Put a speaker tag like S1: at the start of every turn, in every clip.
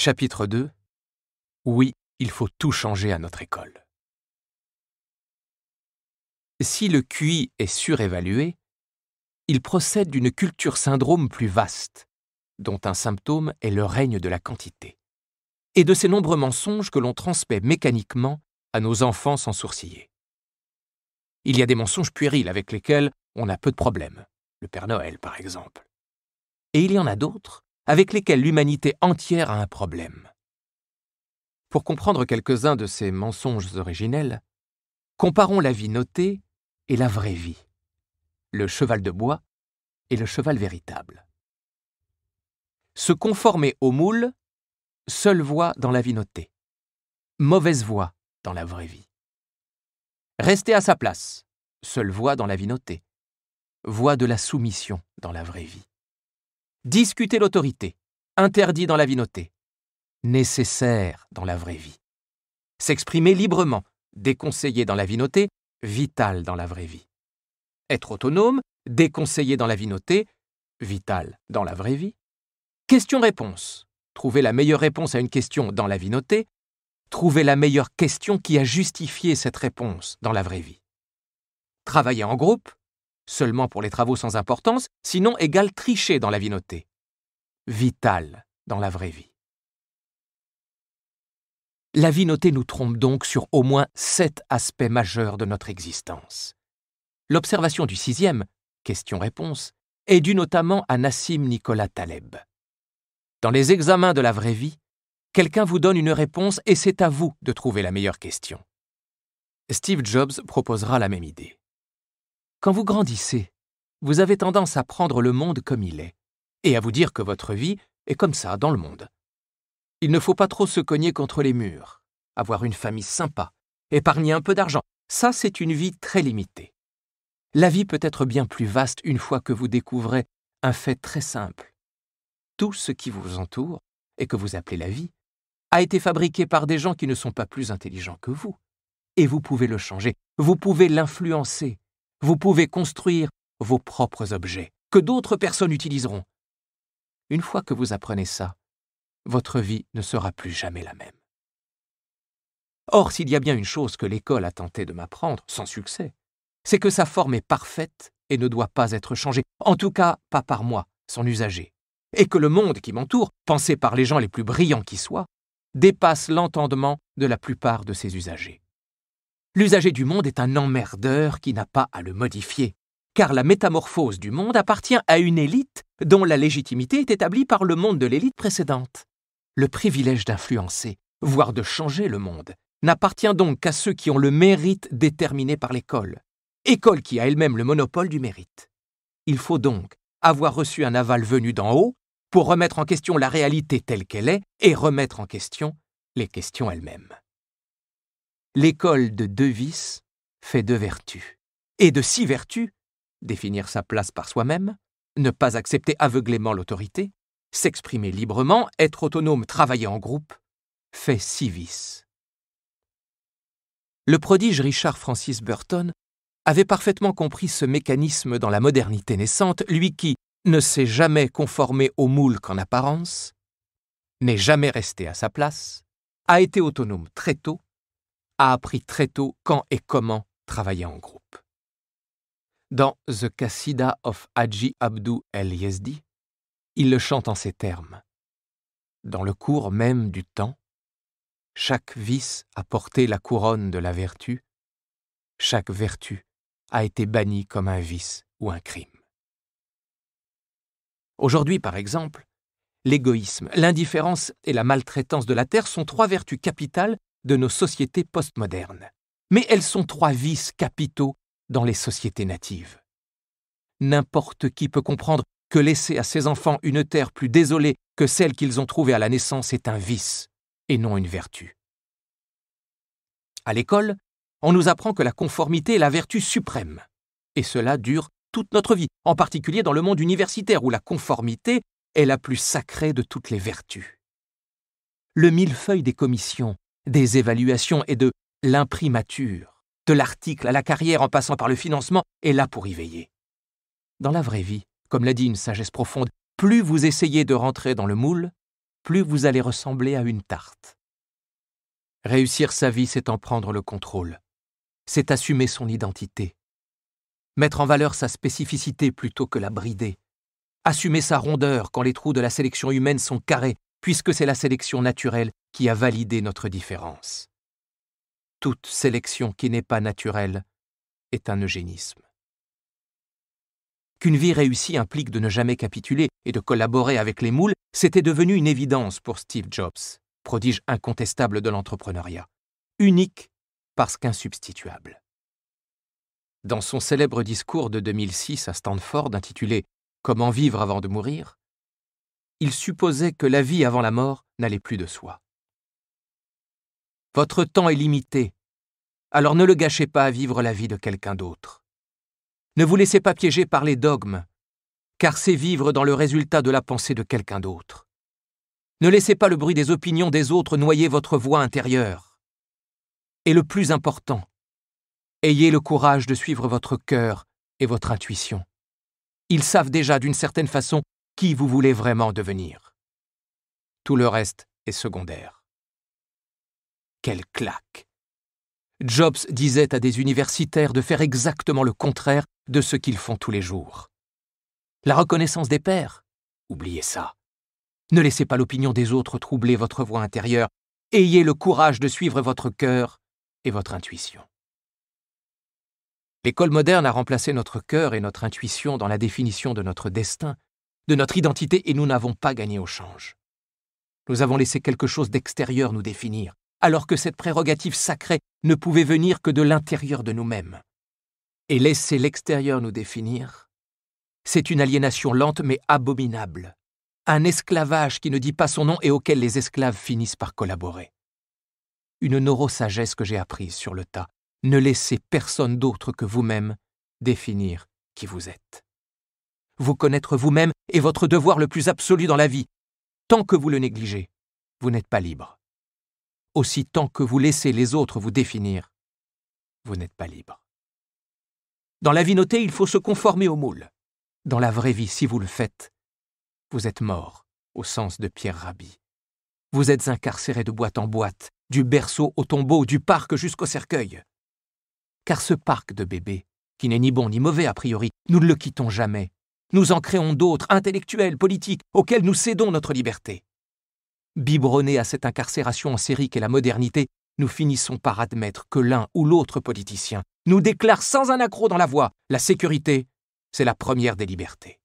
S1: Chapitre 2. Oui, il faut tout changer à notre école. Si le QI est surévalué, il procède d'une culture syndrome plus vaste, dont un symptôme est le règne de la quantité, et de ces nombreux mensonges que l'on transmet mécaniquement à nos enfants sans sourciller. Il y a des mensonges puérils avec lesquels on a peu de problèmes, le Père Noël par exemple. Et il y en a d'autres avec lesquels l'humanité entière a un problème. Pour comprendre quelques-uns de ces mensonges originels, comparons la vie notée et la vraie vie, le cheval de bois et le cheval véritable. Se conformer au moule, seule voie dans la vie notée, mauvaise voie dans la vraie vie. Rester à sa place, seule voie dans la vie notée, voie de la soumission dans la vraie vie. Discuter l'autorité, interdit dans la vie notée, nécessaire dans la vraie vie. S'exprimer librement, déconseillé dans la vie notée, vital dans la vraie vie. Être autonome, déconseillé dans la vie notée, vital dans la vraie vie. Question-réponse, trouver la meilleure réponse à une question dans la vie notée, trouver la meilleure question qui a justifié cette réponse dans la vraie vie. Travailler en groupe, seulement pour les travaux sans importance, sinon égale tricher dans la vie notée. Vital dans la vraie vie. La vie notée nous trompe donc sur au moins 7 aspects majeurs de notre existence. L'observation du 6e, question-réponse, est due notamment à Nassim Nicolas Taleb. Dans les examens de la vraie vie, quelqu'un vous donne une réponse et c'est à vous de trouver la meilleure question. Steve Jobs proposera la même idée. Quand vous grandissez, vous avez tendance à prendre le monde comme il est et à vous dire que votre vie est comme ça dans le monde. Il ne faut pas trop se cogner contre les murs, avoir une famille sympa, épargner un peu d'argent. Ça, c'est une vie très limitée. La vie peut être bien plus vaste une fois que vous découvrez un fait très simple. Tout ce qui vous entoure, et que vous appelez la vie, a été fabriqué par des gens qui ne sont pas plus intelligents que vous. Et vous pouvez le changer, vous pouvez l'influencer, vous pouvez construire vos propres objets, que d'autres personnes utiliseront. Une fois que vous apprenez ça, votre vie ne sera plus jamais la même. Or, s'il y a bien une chose que l'école a tenté de m'apprendre, sans succès, c'est que sa forme est parfaite et ne doit pas être changée, en tout cas pas par moi, son usager, et que le monde qui m'entoure, pensé par les gens les plus brillants qui soient, dépasse l'entendement de la plupart de ses usagers. L'usager du monde est un emmerdeur qui n'a pas à le modifier, car la métamorphose du monde appartient à une élite dont la légitimité est établie par le monde de l'élite précédente. Le privilège d'influencer, voire de changer le monde, n'appartient donc qu'à ceux qui ont le mérite déterminé par l'école, école qui a elle-même le monopole du mérite. Il faut donc avoir reçu un aval venu d'en haut pour remettre en question la réalité telle qu'elle est et remettre en question les questions elles-mêmes. L'école de 2 vices fait 2 vertus. Et de 6 vertus, définir sa place par soi-même, ne pas accepter aveuglément l'autorité, s'exprimer librement, être autonome, travailler en groupe, fait 6 vices. Le prodige Richard Francis Burton avait parfaitement compris ce mécanisme dans la modernité naissante, lui qui ne s'est jamais conformé au moule qu'en apparence, n'est jamais resté à sa place, a été autonome très tôt, a appris très tôt quand et comment travailler en groupe. Dans The Qasida of Haji Abdu el-Yezdi, il le chante en ces termes. Dans le cours même du temps, chaque vice a porté la couronne de la vertu, chaque vertu a été bannie comme un vice ou un crime. Aujourd'hui, par exemple, l'égoïsme, l'indifférence et la maltraitance de la terre sont 3 vertus capitales de nos sociétés postmodernes. Mais elles sont 3 vices capitaux dans les sociétés natives. N'importe qui peut comprendre que laisser à ses enfants une terre plus désolée que celle qu'ils ont trouvée à la naissance est un vice et non une vertu. À l'école, on nous apprend que la conformité est la vertu suprême. Et cela dure toute notre vie, en particulier dans le monde universitaire où la conformité est la plus sacrée de toutes les vertus. Le millefeuille des commissions, des évaluations et de l'imprimature, de l'article à la carrière en passant par le financement, est là pour y veiller. Dans la vraie vie, comme l'a dit une sagesse profonde, plus vous essayez de rentrer dans le moule, plus vous allez ressembler à une tarte. Réussir sa vie, c'est en prendre le contrôle. C'est assumer son identité. Mettre en valeur sa spécificité plutôt que la brider. Assumer sa rondeur quand les trous de la sélection humaine sont carrés, puisque c'est la sélection naturelle qui a validé notre différence. Toute sélection qui n'est pas naturelle est un eugénisme. Qu'une vie réussie implique de ne jamais capituler et de collaborer avec les moules, c'était devenu une évidence pour Steve Jobs, prodige incontestable de l'entrepreneuriat, unique parce qu'insubstituable. Dans son célèbre discours de 2006 à Stanford intitulé « Comment vivre avant de mourir », il supposait que la vie avant la mort n'allait plus de soi. Votre temps est limité, alors ne le gâchez pas à vivre la vie de quelqu'un d'autre. Ne vous laissez pas piéger par les dogmes, car c'est vivre dans le résultat de la pensée de quelqu'un d'autre. Ne laissez pas le bruit des opinions des autres noyer votre voix intérieure. Et le plus important, ayez le courage de suivre votre cœur et votre intuition. Ils savent déjà d'une certaine façon qui vous voulez vraiment devenir. Tout le reste est secondaire. Quelle claque! Jobs disait à des universitaires de faire exactement le contraire de ce qu'ils font tous les jours. La reconnaissance des pairs? Oubliez ça. Ne laissez pas l'opinion des autres troubler votre voix intérieure. Ayez le courage de suivre votre cœur et votre intuition. L'école moderne a remplacé notre cœur et notre intuition dans la définition de notre destin, de notre identité, et nous n'avons pas gagné au change. Nous avons laissé quelque chose d'extérieur nous définir, alors que cette prérogative sacrée ne pouvait venir que de l'intérieur de nous-mêmes. Et laisser l'extérieur nous définir, c'est une aliénation lente mais abominable, un esclavage qui ne dit pas son nom et auquel les esclaves finissent par collaborer. Une neurosagesse que j'ai apprise sur le tas. Ne laissez personne d'autre que vous-même définir qui vous êtes. Vous connaître vous-même est votre devoir le plus absolu dans la vie. Tant que vous le négligez, vous n'êtes pas libre. Aussi tant que vous laissez les autres vous définir, vous n'êtes pas libre. Dans la vie notée, il faut se conformer au moule. Dans la vraie vie, si vous le faites, vous êtes mort, au sens de Pierre Rabhi. Vous êtes incarcéré de boîte en boîte, du berceau au tombeau, du parc jusqu'au cercueil. Car ce parc de bébés, qui n'est ni bon ni mauvais a priori, nous ne le quittons jamais. Nous en créons d'autres, intellectuels, politiques, auxquels nous cédons notre liberté. Biberonnés à cette incarcération en série qu'est la modernité, nous finissons par admettre que l'un ou l'autre politicien nous déclare sans un accroc dans la voix « La sécurité, c'est la première des libertés ».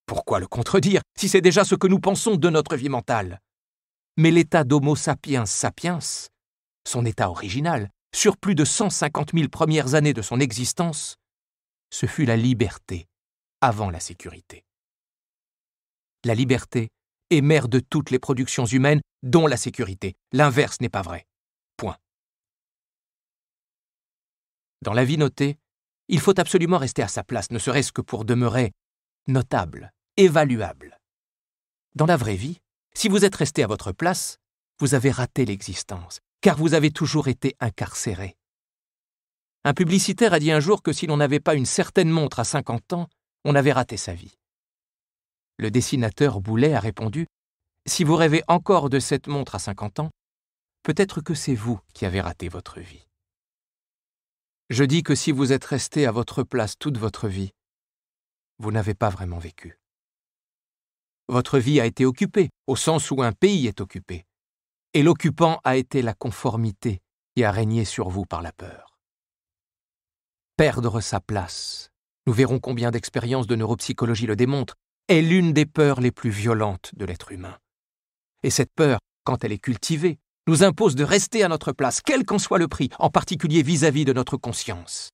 S1: Pourquoi le contredire si c'est déjà ce que nous pensons de notre vie mentale? Mais l'état d'Homo sapiens sapiens, son état original, sur plus de 150 000 premières années de son existence, ce fut la liberté avant la sécurité. La liberté est mère de toutes les productions humaines, dont la sécurité. L'inverse n'est pas vrai. Point. Dans la vie notée, il faut absolument rester à sa place, ne serait-ce que pour demeurer notable, évaluable. Dans la vraie vie, si vous êtes resté à votre place, vous avez raté l'existence, car vous avez toujours été incarcéré. Un publicitaire a dit un jour que si l'on n'avait pas une certaine montre à 50 ans, on avait raté sa vie. Le dessinateur Boulet a répondu « Si vous rêvez encore de cette montre à 50 ans, peut-être que c'est vous qui avez raté votre vie. » Je dis que si vous êtes resté à votre place toute votre vie, vous n'avez pas vraiment vécu. Votre vie a été occupée, au sens où un pays est occupé, et l'occupant a été la conformité qui a régné sur vous par la peur. Perdre sa place, nous verrons combien d'expériences de neuropsychologie le démontrent, est l'une des peurs les plus violentes de l'être humain. Et cette peur, quand elle est cultivée, nous impose de rester à notre place, quel qu'en soit le prix, en particulier vis-à-vis de notre conscience.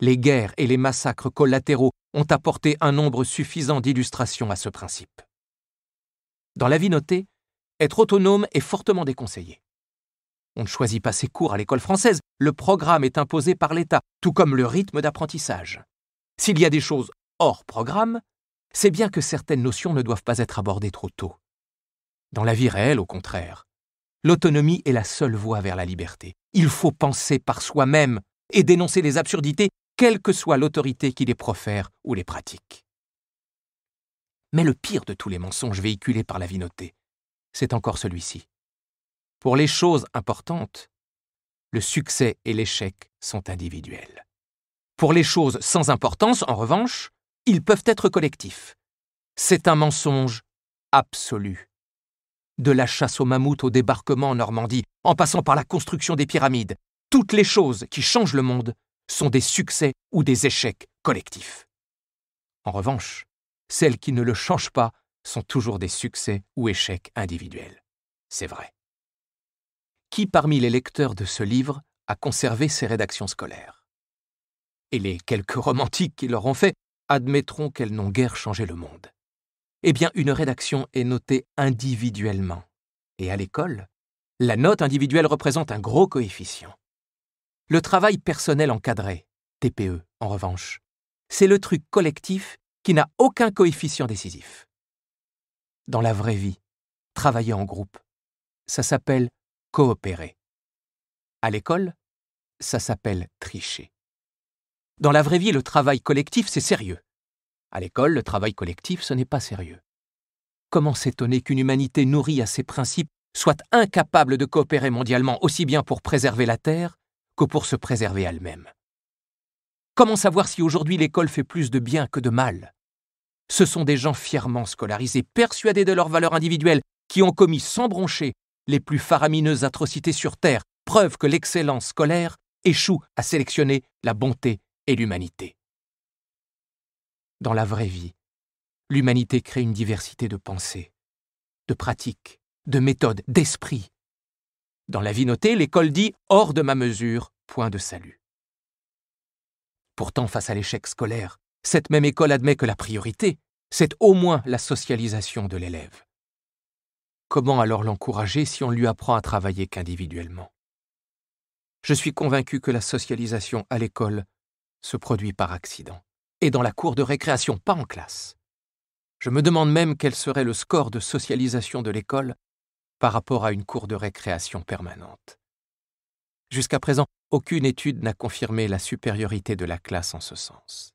S1: Les guerres et les massacres collatéraux ont apporté un nombre suffisant d'illustrations à ce principe. Dans la vie notée, être autonome est fortement déconseillé. On ne choisit pas ses cours à l'école française, le programme est imposé par l'État, tout comme le rythme d'apprentissage. S'il y a des choses hors programme, c'est bien que certaines notions ne doivent pas être abordées trop tôt. Dans la vie réelle, au contraire, l'autonomie est la seule voie vers la liberté. Il faut penser par soi-même et dénoncer les absurdités, quelle que soit l'autorité qui les profère ou les pratique. Mais le pire de tous les mensonges véhiculés par la vie notée, c'est encore celui-ci. Pour les choses importantes, le succès et l'échec sont individuels. Pour les choses sans importance, en revanche, ils peuvent être collectifs. C'est un mensonge absolu. De la chasse au mammouth au débarquement en Normandie, en passant par la construction des pyramides, toutes les choses qui changent le monde sont des succès ou des échecs collectifs. En revanche, celles qui ne le changent pas sont toujours des succès ou échecs individuels. C'est vrai. Qui parmi les lecteurs de ce livre a conservé ces rédactions scolaires? Et les quelques romantiques qui l'auront fait admettront qu'elles n'ont guère changé le monde. Eh bien, une rédaction est notée individuellement. Et à l'école, la note individuelle représente un gros coefficient. Le travail personnel encadré, TPE, en revanche, c'est le truc collectif qui n'a aucun coefficient décisif. Dans la vraie vie, travailler en groupe, ça s'appelle coopérer. À l'école, ça s'appelle tricher. Dans la vraie vie, le travail collectif, c'est sérieux. À l'école, le travail collectif, ce n'est pas sérieux. Comment s'étonner qu'une humanité nourrie à ses principes soit incapable de coopérer mondialement aussi bien pour préserver la Terre que pour se préserver elle-même? Comment savoir si aujourd'hui l'école fait plus de bien que de mal? Ce sont des gens fièrement scolarisés, persuadés de leur valeur individuelle, qui ont commis sans broncher les plus faramineuses atrocités sur Terre, preuve que l'excellence scolaire échoue à sélectionner la bonté et l'humanité. Dans la vraie vie, l'humanité crée une diversité de pensées, de pratiques, de méthodes, d'esprits. Dans la vie notée, l'école dit « hors de ma mesure, point de salut ». Pourtant, face à l'échec scolaire, cette même école admet que la priorité, c'est au moins la socialisation de l'élève. Comment alors l'encourager si on lui apprend à travailler qu'individuellement? Je suis convaincu que la socialisation à l'école se produit par accident, et dans la cour de récréation, pas en classe. Je me demande même quel serait le score de socialisation de l'école par rapport à une cour de récréation permanente. Jusqu'à présent, aucune étude n'a confirmé la supériorité de la classe en ce sens.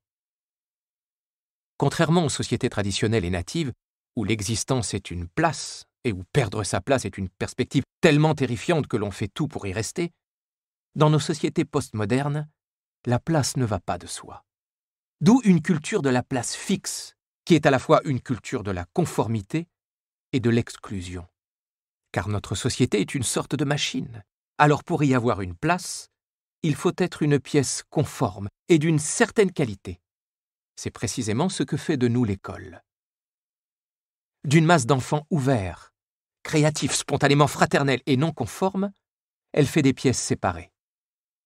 S1: Contrairement aux sociétés traditionnelles et natives, où l'existence est une place et où perdre sa place est une perspective tellement terrifiante que l'on fait tout pour y rester, dans nos sociétés postmodernes, la place ne va pas de soi. D'où une culture de la place fixe, qui est à la fois une culture de la conformité et de l'exclusion. Car notre société est une sorte de machine. Alors pour y avoir une place, il faut être une pièce conforme et d'une certaine qualité. C'est précisément ce que fait de nous l'école. D'une masse d'enfants ouverts, créatifs, spontanément fraternels et non conformes, elle fait des pièces séparées.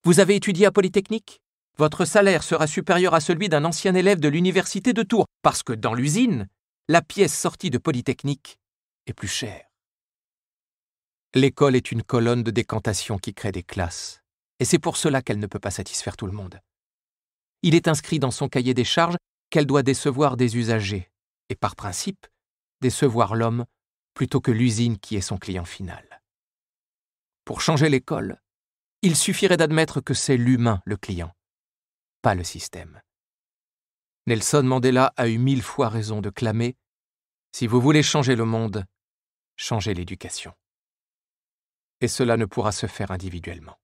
S1: Vous avez étudié à Polytechnique? Votre salaire sera supérieur à celui d'un ancien élève de l'université de Tours, parce que dans l'usine, la pièce sortie de Polytechnique est plus chère. L'école est une colonne de décantation qui crée des classes, et c'est pour cela qu'elle ne peut pas satisfaire tout le monde. Il est inscrit dans son cahier des charges qu'elle doit décevoir des usagers, et par principe, décevoir l'homme plutôt que l'usine qui est son client final. Pour changer l'école, il suffirait d'admettre que c'est l'humain le client, pas le système. Nelson Mandela a eu 1000 fois raison de clamer « Si vous voulez changer le monde, changez l'éducation ». Et cela ne pourra se faire individuellement.